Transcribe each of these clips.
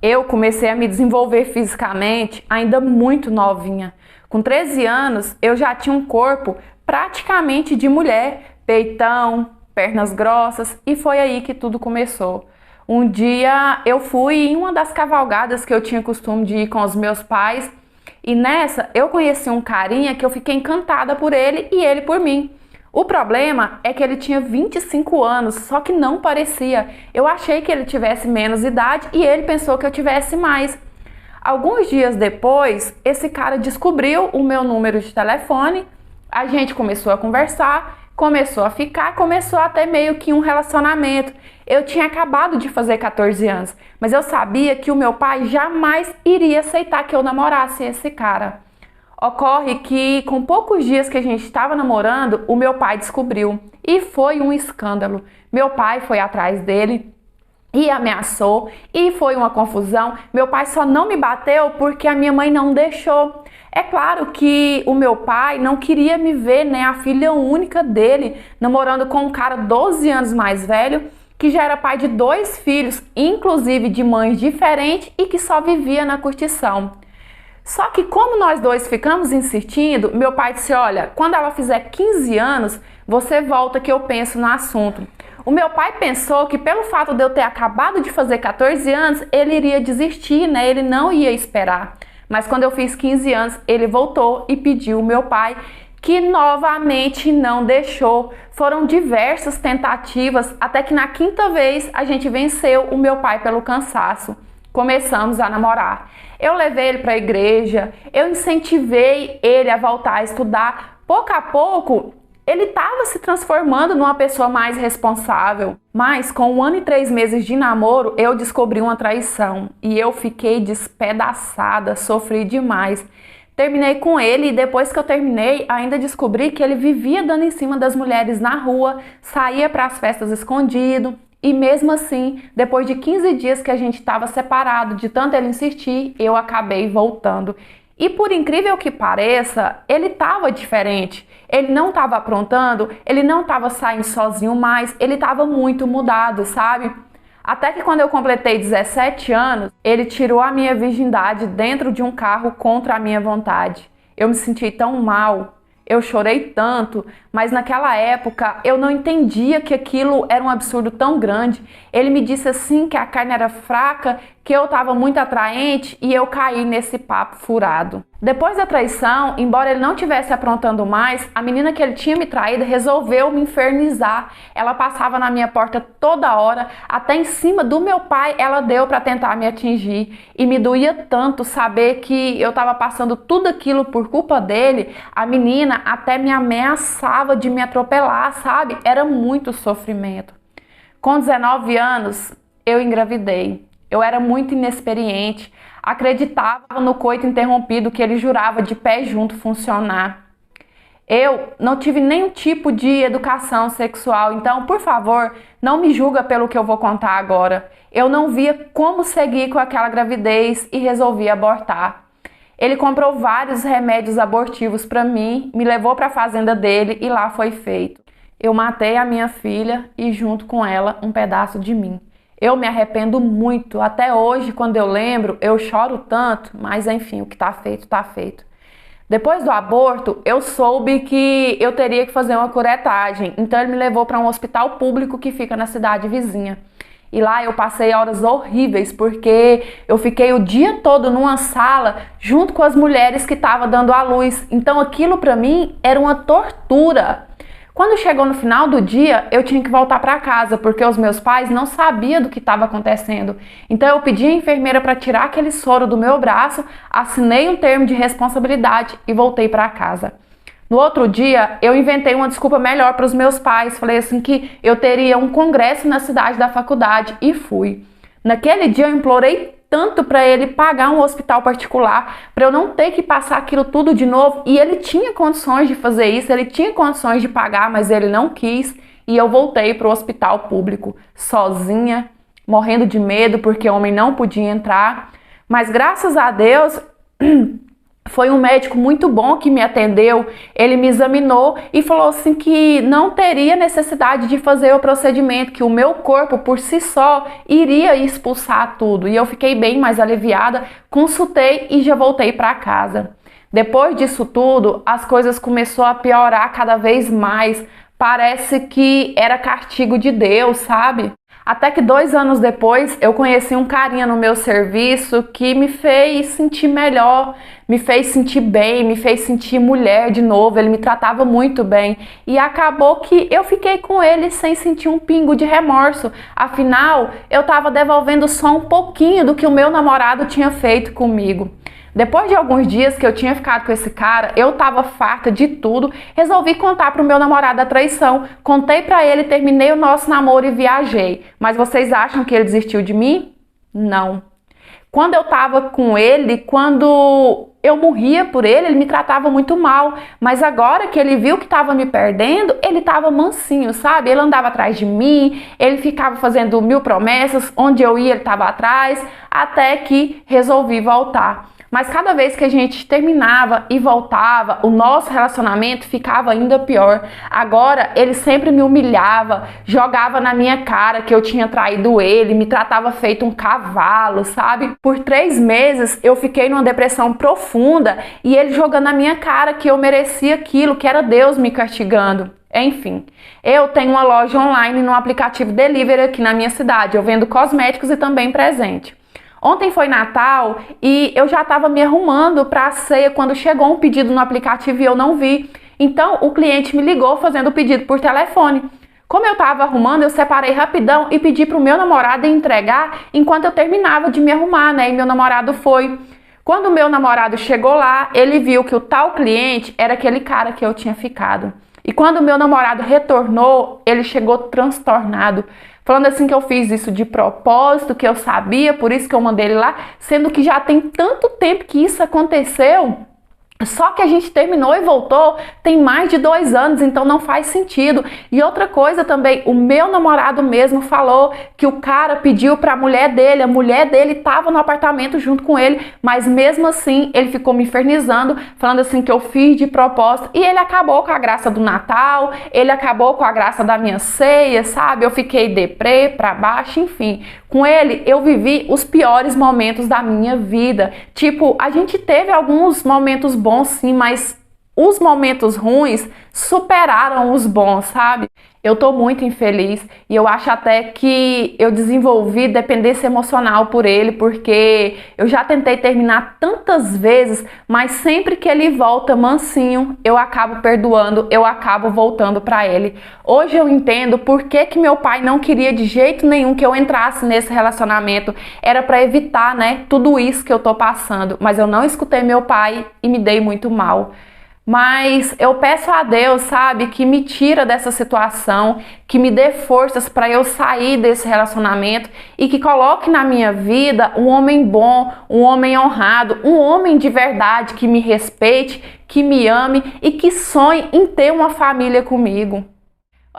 Eu comecei a me desenvolver fisicamente ainda muito novinha. Com 13 anos, eu já tinha um corpo praticamente de mulher, peitão, pernas grossas, e foi aí que tudo começou. Um dia eu fui em uma das cavalgadas que eu tinha costume de ir com os meus pais, e nessa eu conheci um carinha que eu fiquei encantada por ele e ele por mim. O problema é que ele tinha 25 anos, só que não parecia. Eu achei que ele tivesse menos idade e ele pensou que eu tivesse mais. Alguns dias depois, esse cara descobriu o meu número de telefone, a gente começou a conversar, começou a ficar, começou até meio que um relacionamento. Eu tinha acabado de fazer 14 anos, mas eu sabia que o meu pai jamais iria aceitar que eu namorasse esse cara. Ocorre que, com poucos dias que a gente estava namorando, o meu pai descobriu e foi um escândalo. Meu pai foi atrás dele e ameaçou e foi uma confusão. Meu pai só não me bateu porque a minha mãe não deixou. É claro que o meu pai não queria me ver, né, a filha única dele, namorando com um cara 12 anos mais velho, que já era pai de 2 filhos, inclusive de mães diferentes e que só vivia na curtição. Só que como nós dois ficamos insistindo, meu pai disse, olha, quando ela fizer 15 anos, você volta que eu penso no assunto. O meu pai pensou que pelo fato de eu ter acabado de fazer 14 anos, ele iria desistir, né? Ele não ia esperar. Mas quando eu fiz 15 anos, ele voltou e pediu ao meu pai, que novamente não deixou. Foram diversas tentativas, até que na 5ª vez a gente venceu o meu pai pelo cansaço. Começamos a namorar. Eu levei ele para a igreja, eu incentivei ele a voltar a estudar. Pouco a pouco, ele estava se transformando numa pessoa mais responsável. Mas com 1 ano e 3 meses de namoro, eu descobri uma traição e eu fiquei despedaçada, sofri demais. Terminei com ele e depois que eu terminei, ainda descobri que ele vivia dando em cima das mulheres na rua, saía para as festas escondido. E mesmo assim, depois de 15 dias que a gente estava separado, de tanto ele insistir, eu acabei voltando. E por incrível que pareça, ele estava diferente. Ele não estava aprontando, ele não estava saindo sozinho mais, ele estava muito mudado, sabe? Até que quando eu completei 17 anos, ele tirou a minha virgindade dentro de um carro contra a minha vontade. Eu me senti tão mal. Eu chorei tanto, mas naquela época eu não entendia que aquilo era um absurdo tão grande. Ele me disse assim que a carne era fraca, que eu estava muito atraente e eu caí nesse papo furado. Depois da traição, embora ele não estivesse aprontando mais, a menina que ele tinha me traído resolveu me infernizar. Ela passava na minha porta toda hora, até em cima do meu pai ela deu para tentar me atingir. E me doía tanto saber que eu estava passando tudo aquilo por culpa dele. A menina até me ameaçava de me atropelar, sabe? Era muito sofrimento. Com 19 anos, eu engravidei. Eu era muito inexperiente, acreditava no coito interrompido que ele jurava de pé junto funcionar. Eu não tive nenhum tipo de educação sexual, então, por favor, não me julga pelo que eu vou contar agora. Eu não via como seguir com aquela gravidez e resolvi abortar. Ele comprou vários remédios abortivos para mim, me levou para a fazenda dele e lá foi feito. Eu matei a minha filha e junto com ela um pedaço de mim. Eu me arrependo muito, até hoje quando eu lembro eu choro tanto, mas enfim, o que está feito está feito. Depois do aborto eu soube que eu teria que fazer uma curetagem, então ele me levou para um hospital público que fica na cidade vizinha. E lá eu passei horas horríveis, porque eu fiquei o dia todo numa sala junto com as mulheres que estavam dando à luz. Então aquilo para mim era uma tortura. Quando chegou no final do dia, eu tinha que voltar para casa, porque os meus pais não sabiam do que estava acontecendo. Então eu pedi a enfermeira para tirar aquele soro do meu braço, assinei um termo de responsabilidade e voltei para casa. No outro dia, eu inventei uma desculpa melhor para os meus pais. Falei assim que eu teria um congresso na cidade da faculdade e fui. Naquele dia eu implorei tanto para ele pagar um hospital particular, para eu não ter que passar aquilo tudo de novo. E ele tinha condições de fazer isso, ele tinha condições de pagar, mas ele não quis. E eu voltei para o hospital público, sozinha, morrendo de medo, porque o homem não podia entrar. Mas graças a Deus, Foi um médico muito bom que me atendeu, ele me examinou e falou assim que não teria necessidade de fazer o procedimento, que o meu corpo por si só iria expulsar tudo. E eu fiquei bem mais aliviada, consultei e já voltei para casa. Depois disso tudo, as coisas começaram a piorar cada vez mais. Parece que era castigo de Deus, sabe? Até que 2 anos depois, eu conheci um carinha no meu serviço que me fez sentir melhor, me fez sentir bem, me fez sentir mulher de novo. Ele me tratava muito bem e acabou que eu fiquei com ele sem sentir um pingo de remorso. Afinal, eu estava devolvendo só um pouquinho do que o meu namorado tinha feito comigo. Depois de alguns dias que eu tinha ficado com esse cara, eu tava farta de tudo, resolvi contar pro meu namorado a traição. Contei pra ele, terminei o nosso namoro e viajei. Mas vocês acham que ele desistiu de mim? Não. Quando eu tava com ele, quando eu morria por ele me tratava muito mal. Mas agora que ele viu que tava me perdendo, ele tava mansinho, sabe? Ele andava atrás de mim, ele ficava fazendo 1000 promessas, onde eu ia ele tava atrás, até que resolvi voltar. Mas cada vez que a gente terminava e voltava, o nosso relacionamento ficava ainda pior. Agora ele sempre me humilhava, jogava na minha cara que eu tinha traído ele, me tratava feito um cavalo, sabe? Por 3 meses eu fiquei numa depressão profunda e ele jogando na minha cara que eu merecia aquilo, que era Deus me castigando. Enfim, eu tenho uma loja online no aplicativo Delivery aqui na minha cidade. Eu vendo cosméticos e também presente. Ontem foi Natal e eu já estava me arrumando para a ceia quando chegou um pedido no aplicativo e eu não vi. Então o cliente me ligou fazendo o pedido por telefone. Como eu estava arrumando, eu separei rapidão e pedi para o meu namorado entregar enquanto eu terminava de me arrumar, né? E meu namorado foi. Quando o meu namorado chegou lá, ele viu que o tal cliente era aquele cara que eu tinha ficado. E quando o meu namorado retornou, ele chegou transtornado, falando assim que eu fiz isso de propósito, que eu sabia, por isso que eu mandei ele lá, sendo que já tem tanto tempo que isso aconteceu. Só que a gente terminou e voltou tem mais de 2 anos, então não faz sentido. E outra coisa também, o meu namorado mesmo falou que o cara pediu para a mulher dele estava no apartamento junto com ele, mas mesmo assim ele ficou me infernizando, falando assim que eu fiz de propósito. E ele acabou com a graça do Natal, ele acabou com a graça da minha ceia, sabe? Eu fiquei deprê, pra baixo, enfim. Com ele eu vivi os piores momentos da minha vida. Tipo, a gente teve alguns momentos bons sim, mas os momentos ruins superaram os bons, sabe? Eu tô muito infeliz e eu acho até que eu desenvolvi dependência emocional por ele, porque eu já tentei terminar tantas vezes, mas sempre que ele volta mansinho, eu acabo perdoando, eu acabo voltando pra ele. Hoje eu entendo por que meu pai não queria de jeito nenhum que eu entrasse nesse relacionamento. Era pra evitar, né, tudo isso que eu tô passando, mas eu não escutei meu pai e me dei muito mal. Mas eu peço a Deus, sabe, que me tira dessa situação, que me dê forças para eu sair desse relacionamento e que coloque na minha vida um homem bom, um homem honrado, um homem de verdade que me respeite, que me ame e que sonhe em ter uma família comigo.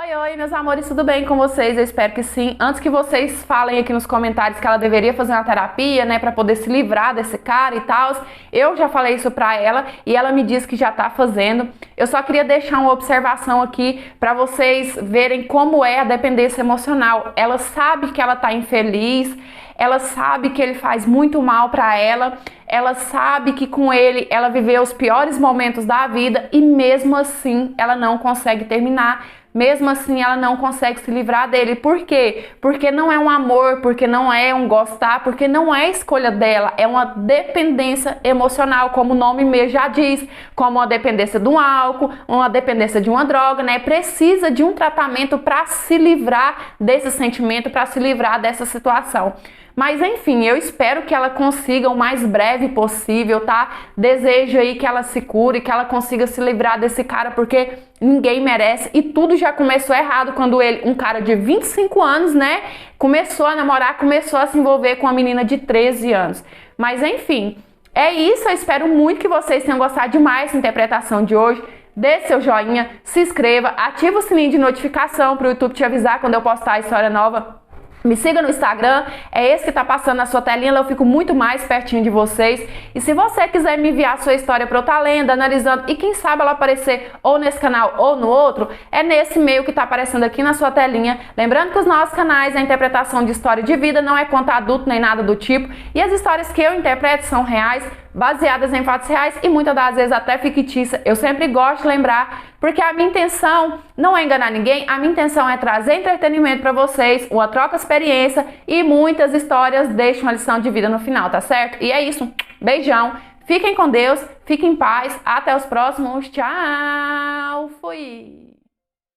Oi, meus amores, tudo bem com vocês? Eu espero que sim. Antes que vocês falem aqui nos comentários que ela deveria fazer uma terapia, né, pra poder se livrar desse cara e tal, eu já falei isso pra ela e ela me disse que já tá fazendo. Eu só queria deixar uma observação aqui pra vocês verem como é a dependência emocional. Ela sabe que ela tá infeliz, ela sabe que ele faz muito mal pra ela, ela sabe que com ele ela viveu os piores momentos da vida e mesmo assim ela não consegue terminar. Mesmo assim, ela não consegue se livrar dele. Por quê? Porque não é um amor, porque não é um gostar, porque não é escolha dela. É uma dependência emocional, como o nome mesmo já diz. Como uma dependência de um álcool, uma dependência de uma droga, né? Precisa de um tratamento para se livrar desse sentimento, para se livrar dessa situação. Mas enfim, eu espero que ela consiga o mais breve possível, tá? Desejo aí que ela se cure, que ela consiga se livrar desse cara, porque ninguém merece. E tudo já começou errado quando ele, um cara de 25 anos, né? Começou a namorar, começou a se envolver com uma menina de 13 anos. Mas enfim, é isso. Eu espero muito que vocês tenham gostado demais dessa interpretação de hoje. Dê seu joinha, se inscreva, ativa o sininho de notificação para o YouTube te avisar quando eu postar a história nova. Me siga no Instagram, é esse que tá passando na sua telinha, lá eu fico muito mais pertinho de vocês. E se você quiser me enviar a sua história para eu estar lendo, analisando e quem sabe ela aparecer ou nesse canal ou no outro, é nesse e-mail que tá aparecendo aqui na sua telinha. Lembrando que os nossos canais, a interpretação de história de vida não é conto adulto nem nada do tipo. E as histórias que eu interpreto são reais, baseadas em fatos reais e muitas das vezes até fictícia. Eu sempre gosto de lembrar, porque a minha intenção não é enganar ninguém, a minha intenção é trazer entretenimento para vocês, uma troca de experiência e muitas histórias deixam uma lição de vida no final, tá certo? E é isso, beijão, fiquem com Deus, fiquem em paz, até os próximos, tchau, fui!